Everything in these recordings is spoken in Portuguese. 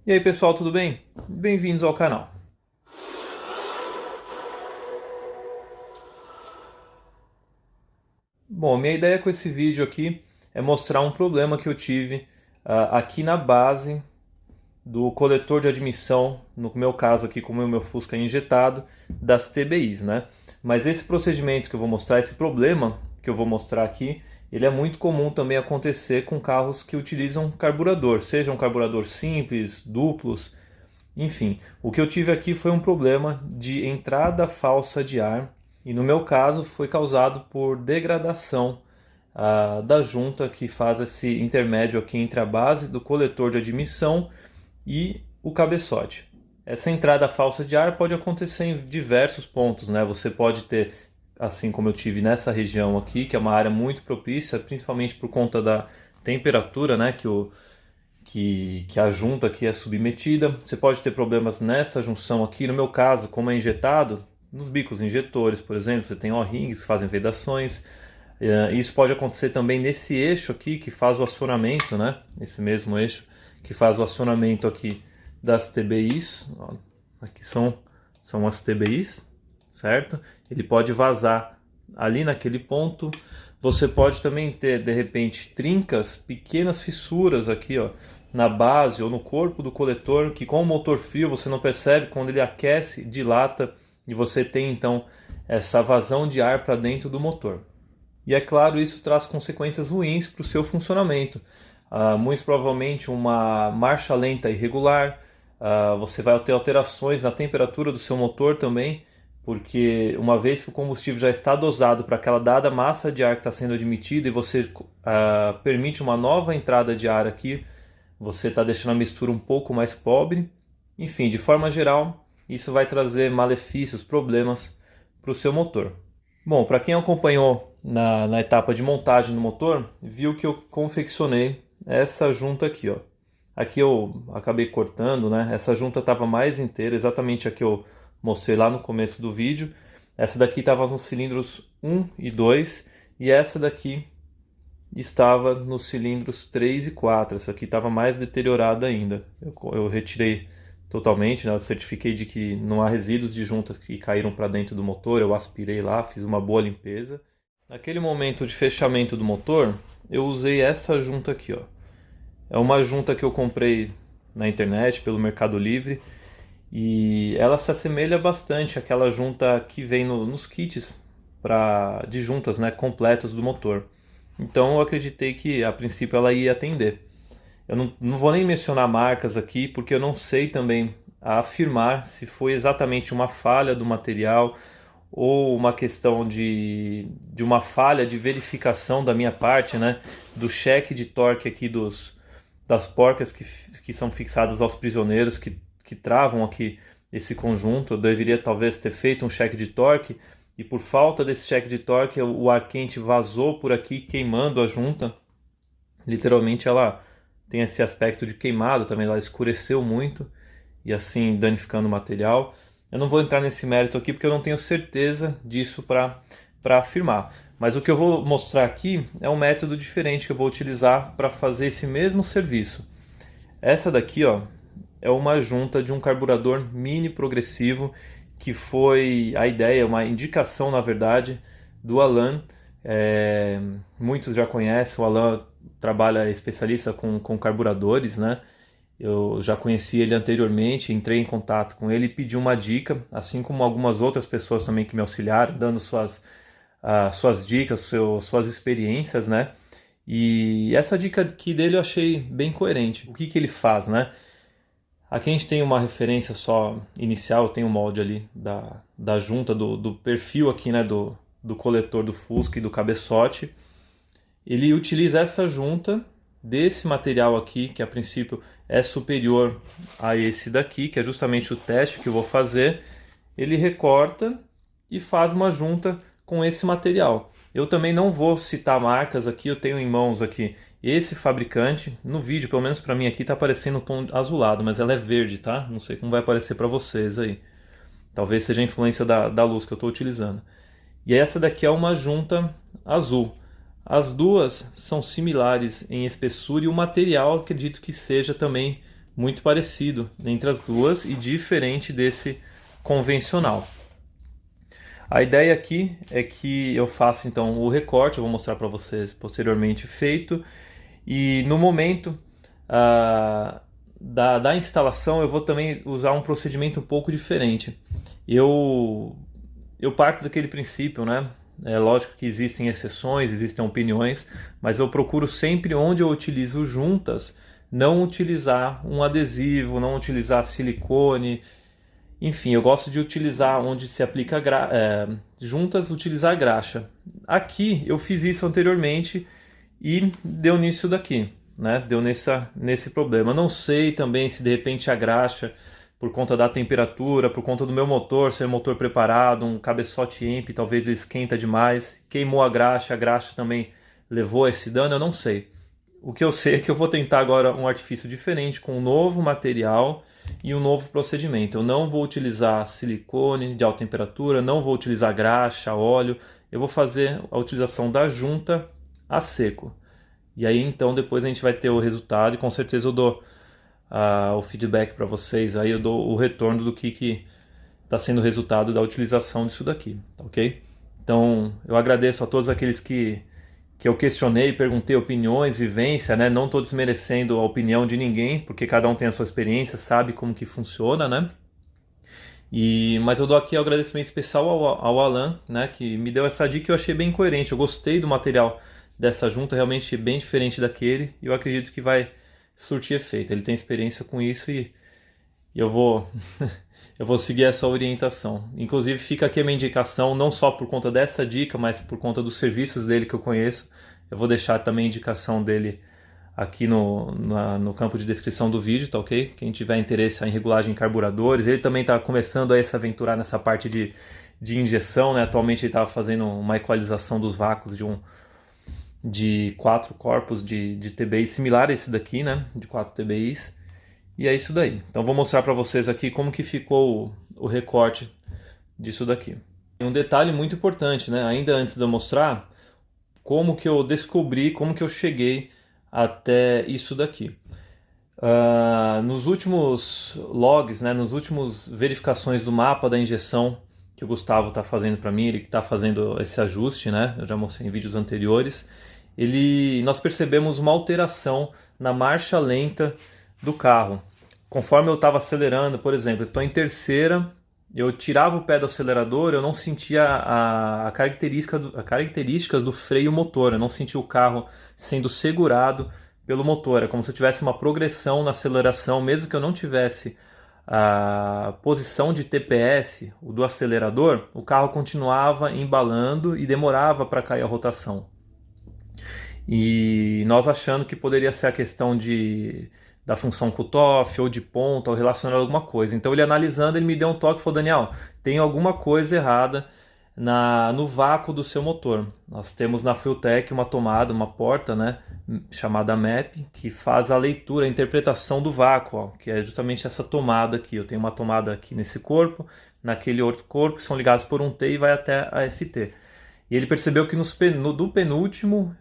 E aí pessoal, tudo bem? Bem-vindos ao canal. Bom, minha ideia com esse vídeo aqui é mostrar um problema que eu tive aqui na base do coletor de admissão, no meu caso aqui, como o meu Fusca é injetado, das TBIs, né? Mas esse procedimento que eu vou mostrar, esse problema que eu vou mostrar aqui, ele é muito comum também acontecer com carros que utilizam carburador, seja um carburador simples, duplos, enfim. O que eu tive aqui foi um problema de entrada falsa de ar e no meu caso foi causado por degradação da junta que faz esse intermédio aqui entre a base do coletor de admissão e o cabeçote. Essa entrada falsa de ar pode acontecer em diversos pontos, né? Você pode ter, assim como eu tive nessa região aqui, que é uma área muito propícia, principalmente por conta da temperatura, né? Que a junta aqui é submetida. Você pode ter problemas nessa junção aqui. No meu caso, como é injetado, nos bicos injetores, por exemplo, você tem O-rings que fazem vedações. Isso pode acontecer também nesse eixo aqui que faz o acionamento, né? Esse mesmo eixo que faz o acionamento aqui das TBIs. Aqui são as TBIs, certo? Ele pode vazar ali naquele ponto. Você pode também ter, de repente, trincas, pequenas fissuras aqui, ó, na base ou no corpo do coletor, que com o motor frio você não percebe, quando ele aquece, dilata e você tem então essa vazão de ar para dentro do motor. E é claro, isso traz consequências ruins para o seu funcionamento. Muito provavelmente uma marcha lenta irregular, você vai ter alterações na temperatura do seu motor também, porque uma vez que o combustível já está dosado para aquela dada massa de ar que está sendo admitida e você permite uma nova entrada de ar aqui, você está deixando a mistura um pouco mais pobre. Enfim, de forma geral, isso vai trazer malefícios, problemas para o seu motor. Bom, para quem acompanhou na etapa de montagem do motor, viu que eu confeccionei essa junta aqui, ó. Aqui eu acabei cortando, né? Essa junta estava mais inteira, exatamente a que eu mostrei lá no começo do vídeo. Essa daqui estava nos cilindros 1 e 2 e essa daqui estava nos cilindros 3 e 4. Essa aqui estava mais deteriorada ainda. Eu retirei totalmente, né? Eu certifiquei de que não há resíduos de juntas que caíram para dentro do motor. Eu aspirei lá, fiz uma boa limpeza. Naquele momento de fechamento do motor, eu usei essa junta aqui, ó. É uma junta que eu comprei na internet, pelo Mercado Livre, e ela se assemelha bastante àquela junta que vem nos kits de juntas, né, completos do motor. Então eu acreditei que a princípio ela ia atender. Eu não vou nem mencionar marcas aqui, porque eu não sei também afirmar se foi exatamente uma falha do material ou uma questão de uma falha de verificação da minha parte, né, do cheque de torque aqui das porcas que são fixadas aos prisioneiros que travam aqui esse conjunto. Eu deveria talvez ter feito um cheque de torque e por falta desse cheque de torque o ar quente vazou por aqui queimando a junta. Literalmente ela tem esse aspecto de queimado também, ela escureceu muito e assim danificando o material. Eu não vou entrar nesse mérito aqui porque eu não tenho certeza disso para afirmar. Mas o que eu vou mostrar aqui é um método diferente que eu vou utilizar para fazer esse mesmo serviço. Essa daqui, ó, é uma junta de um carburador mini progressivo que foi a ideia, uma indicação na verdade do Alan. Muitos já conhecem, o Alan trabalha especialista com carburadores, né? Eu já conheci ele anteriormente, entrei em contato com ele e pedi uma dica, assim como algumas outras pessoas também que me auxiliaram, dando suas dicas, suas experiências, né? E essa dica aqui dele eu achei bem coerente. O que ele faz, né? Aqui a gente tem uma referência só inicial, tem um molde ali da junta, do perfil aqui, né? Do coletor do Fusca e do cabeçote. Ele utiliza essa junta desse material aqui, que a princípio é superior a esse daqui, que é justamente o teste que eu vou fazer. Ele recorta e faz uma junta com esse material. Eu também não vou citar marcas aqui, eu tenho em mãos aqui esse fabricante. No vídeo, pelo menos para mim aqui, tá aparecendo um tom azulado, mas ela é verde, tá? Não sei como vai aparecer para vocês aí. Talvez seja a influência da luz que eu estou utilizando. E essa daqui é uma junta azul. As duas são similares em espessura e o material acredito que seja também muito parecido entre as duas e diferente desse convencional. A ideia aqui é que eu faça então o recorte, eu vou mostrar para vocês posteriormente feito, e no momento da instalação eu vou também usar um procedimento um pouco diferente. Eu parto daquele princípio, né? É lógico que existem exceções, existem opiniões, mas eu procuro sempre, onde eu utilizo juntas, não utilizar um adesivo, não utilizar silicone. Enfim, eu gosto de utilizar onde se aplica juntas, utilizar graxa. Aqui eu fiz isso anteriormente e deu nisso daqui, né? Deu nesse problema. Não sei também se de repente a graxa, por conta da temperatura, por conta do meu motor, se é um motor preparado, um cabeçote EMP, talvez ele esquenta demais, queimou a graxa também levou a esse dano, eu não sei. O que eu sei é que eu vou tentar agora um artifício diferente, com um novo material e um novo procedimento. Eu não vou utilizar silicone de alta temperatura, não vou utilizar graxa, óleo, eu vou fazer a utilização da junta a seco. E aí então depois a gente vai ter o resultado e com certeza eu dou o feedback para vocês, aí eu dou o retorno do que está sendo o resultado da utilização disso daqui, tá ok? Então eu agradeço a todos aqueles que eu questionei, perguntei opiniões, vivência, né? Não estou desmerecendo a opinião de ninguém, porque cada um tem a sua experiência, sabe como que funciona, né? Mas eu dou aqui um agradecimento especial ao Alan, né? Que me deu essa dica que eu achei bem coerente. Eu gostei do material dessa junta, realmente bem diferente daquele, e eu acredito que vai surtir efeito. Ele tem experiência com isso e eu vou eu vou seguir essa orientação. Inclusive fica aqui a minha indicação, não só por conta dessa dica, mas por conta dos serviços dele que eu conheço. Eu vou deixar também a indicação dele aqui no campo de descrição do vídeo, tá ok? Quem tiver interesse em regulagem em carburadores, ele também está começando a se aventurar nessa parte de injeção, né? Atualmente ele estava fazendo uma equalização dos vácuos de 4 corpos de TBI, similar a esse daqui, né? De 4 TBIs. E é isso daí. Então vou mostrar para vocês aqui como que ficou o recorte disso daqui. Um detalhe muito importante, né? Ainda antes de eu mostrar, como que eu descobri, como que eu cheguei até isso daqui. Nos últimos logs, né? Nos últimos verificações do mapa da injeção que o Gustavo está fazendo para mim, ele que está fazendo esse ajuste, né? Eu já mostrei em vídeos anteriores. Nós percebemos uma alteração na marcha lenta do carro. Conforme eu estava acelerando, por exemplo, eu estou em terceira, eu tirava o pé do acelerador, eu não sentia a características do freio motor, eu não sentia o carro sendo segurado pelo motor. É como se eu tivesse uma progressão na aceleração, mesmo que eu não tivesse a posição de TPS, o do acelerador, o carro continuava embalando e demorava para cair a rotação. E nós achando que poderia ser a questão da função cutoff ou de ponta ou relacionada a alguma coisa. Então ele analisando, ele me deu um toque e falou: Daniel, tem alguma coisa errada no vácuo do seu motor. Nós temos na Fueltech uma tomada, uma porta, né, chamada MAP, que faz a leitura, a interpretação do vácuo, ó, que é justamente essa tomada aqui. Eu tenho uma tomada aqui nesse corpo, naquele outro corpo, que são ligados por um T e vai até a FT. E ele percebeu que do penúltimo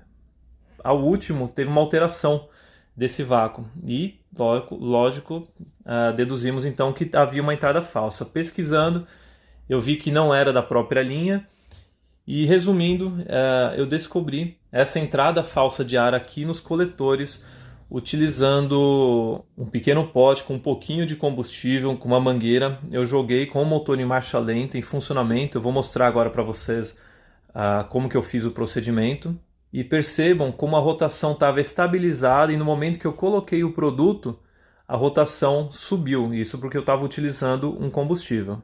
ao último teve uma alteração desse vácuo. E, lógico, deduzimos então que havia uma entrada falsa. Pesquisando, eu vi que não era da própria linha. E, resumindo, eu descobri essa entrada falsa de ar aqui nos coletores, utilizando um pequeno pote com um pouquinho de combustível, com uma mangueira. Eu joguei com o motor em marcha lenta, em funcionamento. Eu vou mostrar agora para vocês como que eu fiz o procedimento. E percebam como a rotação estava estabilizada e no momento que eu coloquei o produto, a rotação subiu. Isso porque eu estava utilizando um combustível.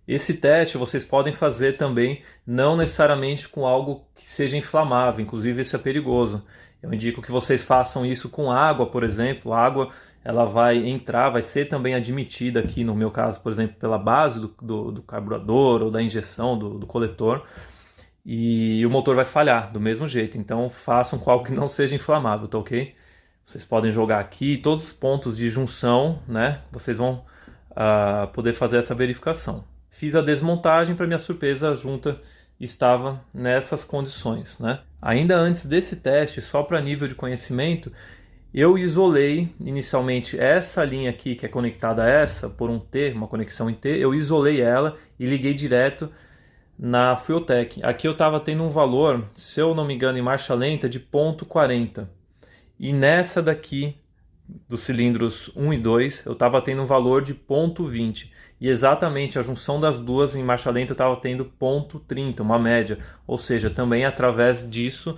Esse teste vocês podem fazer também, não necessariamente com algo que seja inflamável, inclusive isso é perigoso. Eu indico que vocês façam isso com água, por exemplo. A água ela vai entrar, vai ser também admitida aqui, no meu caso, por exemplo, pela base do carburador ou da injeção do coletor. E o motor vai falhar do mesmo jeito. Então façam com algo que não seja inflamável, tá ok? Vocês podem jogar aqui todos os pontos de junção, né? Vocês vão poder fazer essa verificação. Fiz a desmontagem, para minha surpresa a junta estava nessas condições, né? Ainda antes desse teste, só para nível de conhecimento, eu isolei inicialmente essa linha aqui que é conectada a essa por um T, uma conexão em T, eu isolei ela e liguei direto na Fueltech. Aqui eu estava tendo um valor, se eu não me engano, em marcha lenta de 0,40. E nessa daqui, dos cilindros 1 e 2, eu estava tendo um valor de 0,20. E exatamente a junção das duas em marcha lenta eu estava tendo 0,30, uma média. Ou seja, também através disso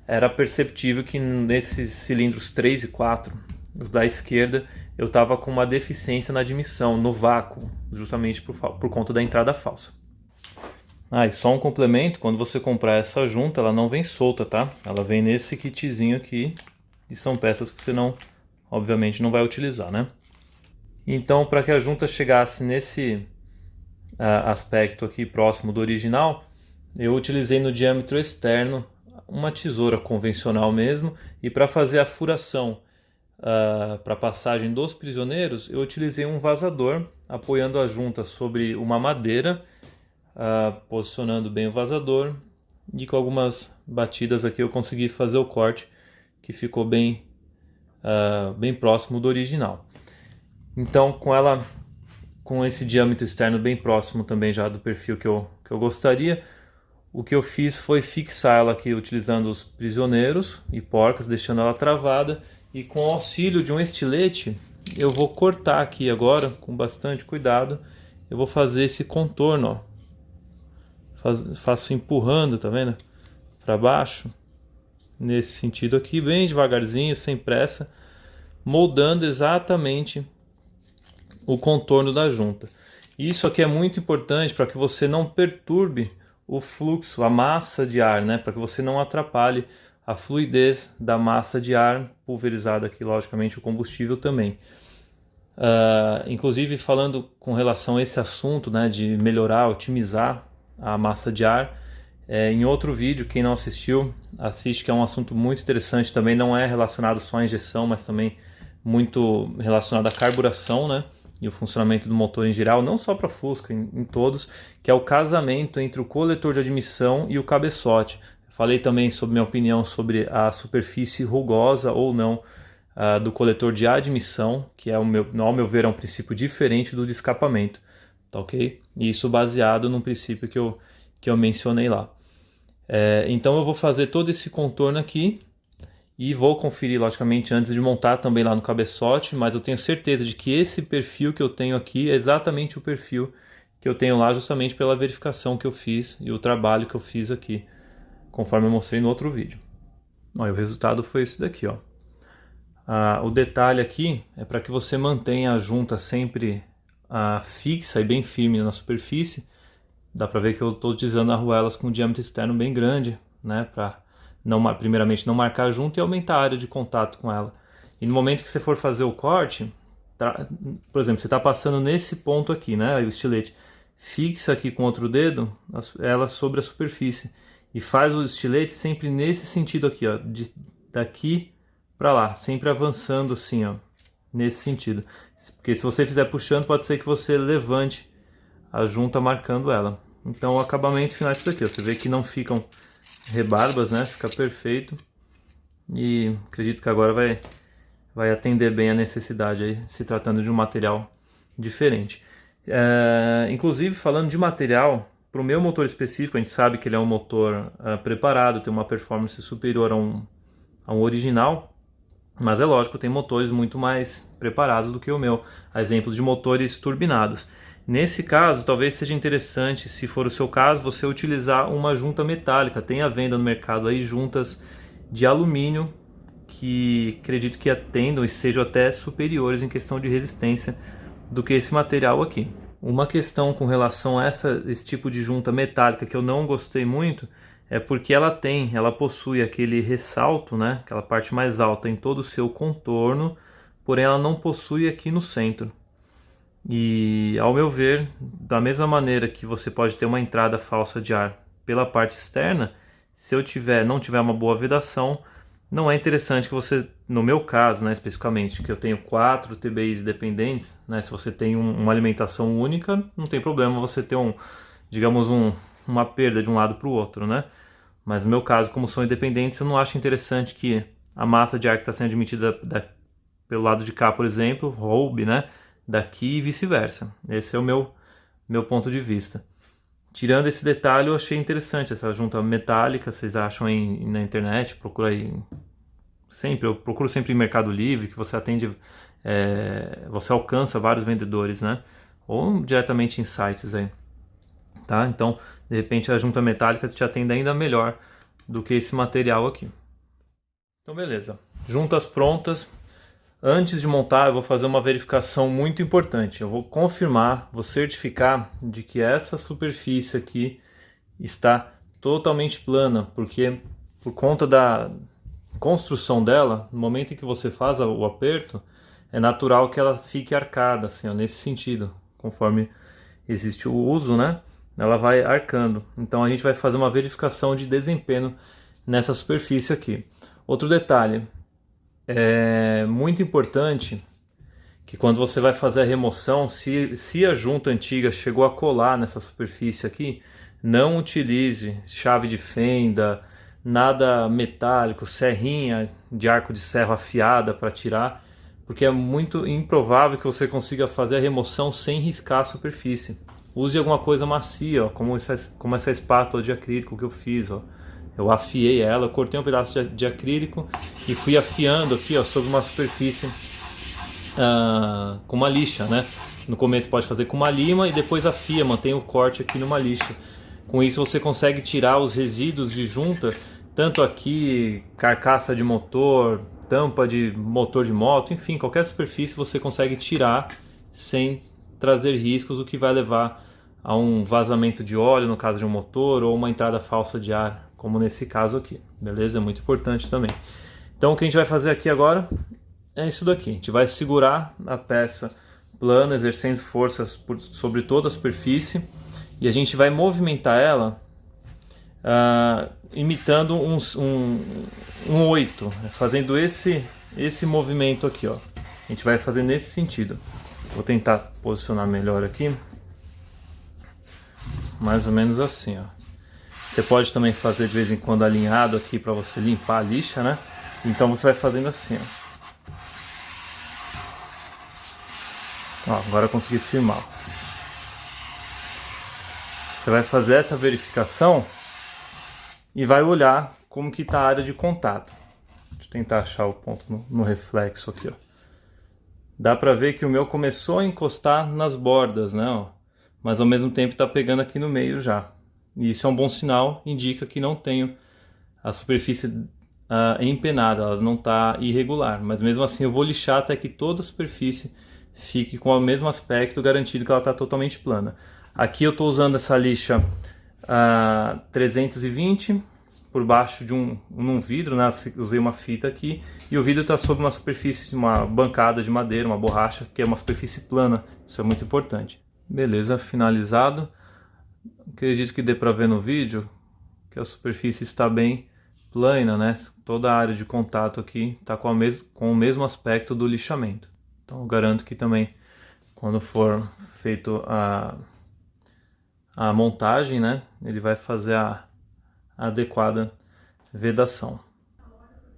era perceptível que nesses cilindros 3 e 4, os da esquerda, eu estava com uma deficiência na admissão, no vácuo, justamente por conta da entrada falsa. E só um complemento, quando você comprar essa junta, ela não vem solta, tá? Ela vem nesse kitzinho aqui, e são peças que você não, obviamente, não vai utilizar, né? Então, para que a junta chegasse nesse aspecto aqui próximo do original, eu utilizei no diâmetro externo uma tesoura convencional mesmo, e para fazer a furação para a passagem dos prisioneiros, eu utilizei um vazador, apoiando a junta sobre uma madeira, posicionando bem o vazador, e com algumas batidas aqui eu consegui fazer o corte, que ficou bem próximo do original. Então, com esse diâmetro externo bem próximo também já do perfil que eu gostaria, o que eu fiz foi fixar ela aqui utilizando os prisioneiros e porcas, deixando ela travada, e com o auxílio de um estilete eu vou cortar aqui agora com bastante cuidado. Eu vou fazer esse contorno, ó. Faço empurrando, tá vendo? Para baixo, nesse sentido aqui, bem devagarzinho, sem pressa, moldando exatamente o contorno da junta. Isso aqui é muito importante para que você não perturbe o fluxo, a massa de ar, né? Para que você não atrapalhe a fluidez da massa de ar pulverizada aqui, logicamente o combustível também. Inclusive falando com relação a esse assunto, né, de melhorar, otimizar a massa de ar, em outro vídeo, quem não assistiu, assiste, que é um assunto muito interessante, também não é relacionado só à injeção, mas também muito relacionado à carburação, né? E o funcionamento do motor em geral, não só para Fusca, em todos, que é o casamento entre o coletor de admissão e o cabeçote. Falei também sobre minha opinião sobre a superfície rugosa ou não do coletor de admissão, que ao meu ver é um princípio diferente do de escapamento, tá ok? E isso baseado num princípio que eu mencionei lá. Então eu vou fazer todo esse contorno aqui, e vou conferir, logicamente, antes de montar também lá no cabeçote, mas eu tenho certeza de que esse perfil que eu tenho aqui é exatamente o perfil que eu tenho lá, justamente pela verificação que eu fiz e o trabalho que eu fiz aqui, conforme eu mostrei no outro vídeo. E o resultado foi esse daqui, ó. O detalhe aqui é para que você mantenha a junta sempre fixa e bem firme na superfície. Dá para ver que eu estou utilizando arruelas com diâmetro externo bem grande, né, para primeiramente não marcar junto e aumentar a área de contato com ela. E no momento que você for fazer o corte, por exemplo, você está passando nesse ponto aqui, né, o estilete, fixa aqui com outro dedo ela sobre a superfície e faz o estilete sempre nesse sentido aqui, ó, daqui para lá, sempre avançando assim, ó, nesse sentido. Porque se você fizer puxando, pode ser que você levante a junta marcando ela. Então o acabamento final é isso daqui, ó. Você vê que não ficam rebarbas, né? Fica perfeito. E acredito que agora vai atender bem a necessidade aí, se tratando de um material diferente. Inclusive falando de material, para o meu motor específico, a gente sabe que ele é um motor preparado, tem uma performance superior a um original, mas é lógico, tem motores muito mais preparados do que o meu, a exemplo de motores turbinados. Nesse caso, talvez seja interessante, se for o seu caso, você utilizar uma junta metálica. Tem à venda no mercado aí juntas de alumínio que acredito que atendam e sejam até superiores em questão de resistência do que esse material aqui. Uma questão com relação a esse tipo de junta metálica que eu não gostei muito é porque ela possui aquele ressalto, né, aquela parte mais alta em todo o seu contorno, porém ela não possui aqui no centro. E ao meu ver, da mesma maneira que você pode ter uma entrada falsa de ar pela parte externa, se eu não tiver uma boa vedação, não é interessante que você no meu caso, né, especificamente, que eu tenho 4 TBIs dependentes, né, se você tem uma alimentação única, não tem problema você ter digamos, uma perda de um lado para o outro, né? Mas no meu caso, como são independentes, eu não acho interessante que a massa de ar que está sendo admitida pelo lado de cá, por exemplo, roube, né, daqui e vice-versa. Esse é o meu ponto de vista. Tirando esse detalhe, eu achei interessante essa junta metálica. Vocês acham na internet, procura aí sempre. Eu procuro sempre em Mercado Livre, que você atende, você alcança vários vendedores, né? Ou diretamente em sites aí, tá? Então, de repente, a junta metálica te atende ainda melhor do que esse material aqui. Então, beleza. Juntas prontas. Antes de montar, eu vou fazer uma verificação muito importante. Eu vou confirmar, vou certificar de que essa superfície aqui está totalmente plana, porque por conta da construção dela, no momento em que você faz o aperto, é natural que ela fique arcada, assim, ó, nesse sentido. Conforme existe o uso, né? Ela vai arcando. Então a gente vai fazer uma verificação de desempenho nessa superfície aqui. Outro detalhe. É muito importante que quando você vai fazer a remoção, se a junta antiga chegou a colar nessa superfície aqui, não utilize chave de fenda, nada metálico, serrinha de arco de serra afiada para tirar, porque é muito improvável que você consiga fazer a remoção sem riscar a superfície. Use alguma coisa macia, ó, como essa espátula de acrílico que eu fiz, ó. Eu afiei ela, eu cortei um pedaço de acrílico e fui afiando aqui, ó, sobre uma superfície com uma lixa, né? No começo pode fazer com uma lima e depois afia, mantém o corte aqui numa lixa. Com isso você consegue tirar os resíduos de junta, tanto aqui, carcaça de motor, tampa de motor de moto, enfim, qualquer superfície você consegue tirar sem trazer riscos, o que vai levar a um vazamento de óleo, no caso de um motor, ou uma entrada falsa de ar, como nesse caso aqui, beleza? É muito importante também. Então o que a gente vai fazer aqui agora é isso daqui. A gente vai segurar a peça plana, exercendo forças sobre toda a superfície, e a gente vai movimentar ela imitando um 8, fazendo esse movimento aqui, ó. A gente vai fazer nesse sentido. Vou tentar posicionar melhor aqui. Mais ou menos assim, ó. Você pode também fazer de vez em quando alinhado aqui para você limpar a lixa, né? Então você vai fazendo assim, ó. Ó, agora eu consegui firmar. Você vai fazer essa verificação e vai olhar como que está a área de contato. Deixa eu tentar achar o ponto no reflexo aqui, ó. Dá para ver que o meu começou a encostar nas bordas, né? Ó, mas ao mesmo tempo está pegando aqui no meio já. E isso é um bom sinal, indica que não tenho a superfície empenada, ela não está irregular. Mas mesmo assim eu vou lixar até que toda a superfície fique com o mesmo aspecto, garantido que ela está totalmente plana. Aqui eu estou usando essa lixa 320 por baixo de um vidro, né? Usei uma fita aqui e o vidro está sobre uma superfície, uma bancada de madeira, uma borracha, que é uma superfície plana. Isso é muito importante. Beleza, finalizado. Acredito que dê para ver no vídeo que a superfície está bem plana, né? Toda a área de contato aqui está com o mesmo aspecto do lixamento. Então eu garanto que também quando for feito a montagem, né, ele vai fazer a adequada vedação.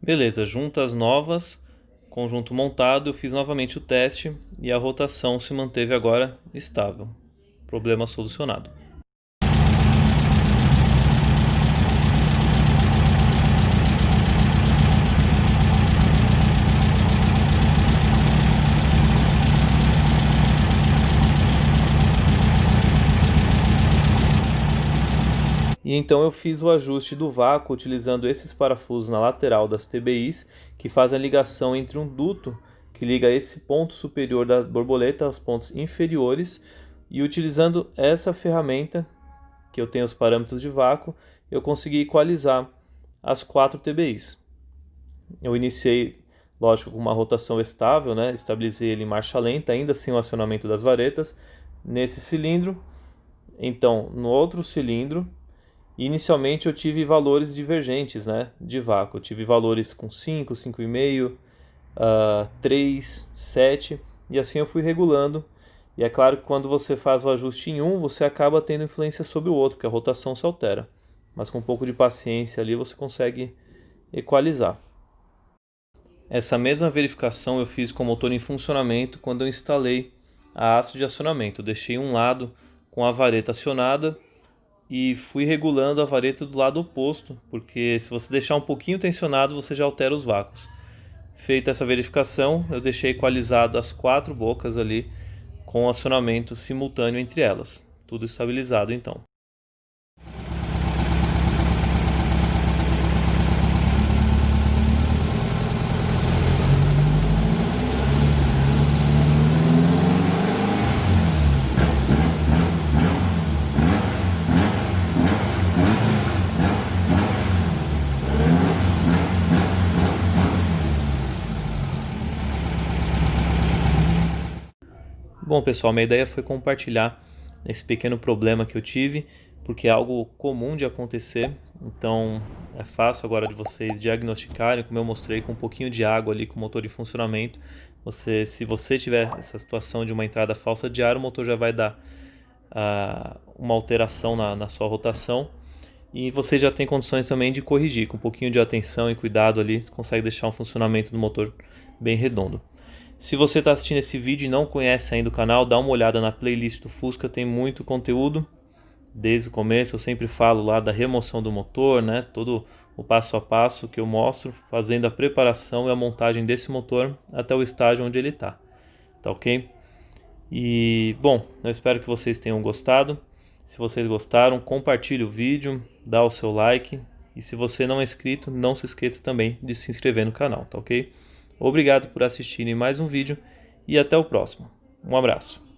Beleza, juntas novas, conjunto montado, eu fiz novamente o teste e a rotação se manteve agora estável. Problema solucionado. E então eu fiz o ajuste do vácuo utilizando esses parafusos na lateral das TBIs, que fazem a ligação entre um duto que liga esse ponto superior da borboleta aos pontos inferiores, e utilizando essa ferramenta, que eu tenho os parâmetros de vácuo, eu consegui equalizar as 4 TBIs. Eu iniciei, lógico, com uma rotação estável, né? Estabilizei ele em marcha lenta, ainda sem o acionamento das varetas, nesse cilindro. Então, no outro cilindro, inicialmente eu tive valores divergentes, né, de vácuo. Eu tive valores com 5, 5,5, 3, 7, e assim eu fui regulando. E é claro que quando você faz o ajuste em um, você acaba tendo influência sobre o outro, que a rotação se altera. Mas com um pouco de paciência ali você consegue equalizar. Essa mesma verificação eu fiz com o motor em funcionamento quando eu instalei a haste de acionamento. Eu deixei um lado com a vareta acionada e fui regulando a vareta do lado oposto, porque se você deixar um pouquinho tensionado, você já altera os vácuos. Feita essa verificação, eu deixei equalizado as 4 bocas ali com acionamento simultâneo entre elas. Tudo estabilizado então. Bom, pessoal, minha ideia foi compartilhar esse pequeno problema que eu tive, porque é algo comum de acontecer, então é fácil agora de vocês diagnosticarem, como eu mostrei, com um pouquinho de água ali com o motor em funcionamento. Se você tiver essa situação de uma entrada falsa de ar, o motor já vai dar uma alteração na sua rotação, e você já tem condições também de corrigir, com um pouquinho de atenção e cuidado ali, você consegue deixar um funcionamento do motor bem redondo. Se você está assistindo esse vídeo e não conhece ainda o canal, dá uma olhada na playlist do Fusca, tem muito conteúdo. Desde o começo eu sempre falo lá da remoção do motor, né? Todo o passo a passo que eu mostro, fazendo a preparação e a montagem desse motor até o estágio onde ele está. Tá ok? E, bom, eu espero que vocês tenham gostado. Se vocês gostaram, compartilhe o vídeo, dá o seu like. E se você não é inscrito, não se esqueça também de se inscrever no canal, tá ok? Obrigado por assistirem mais um vídeo e até o próximo. Um abraço.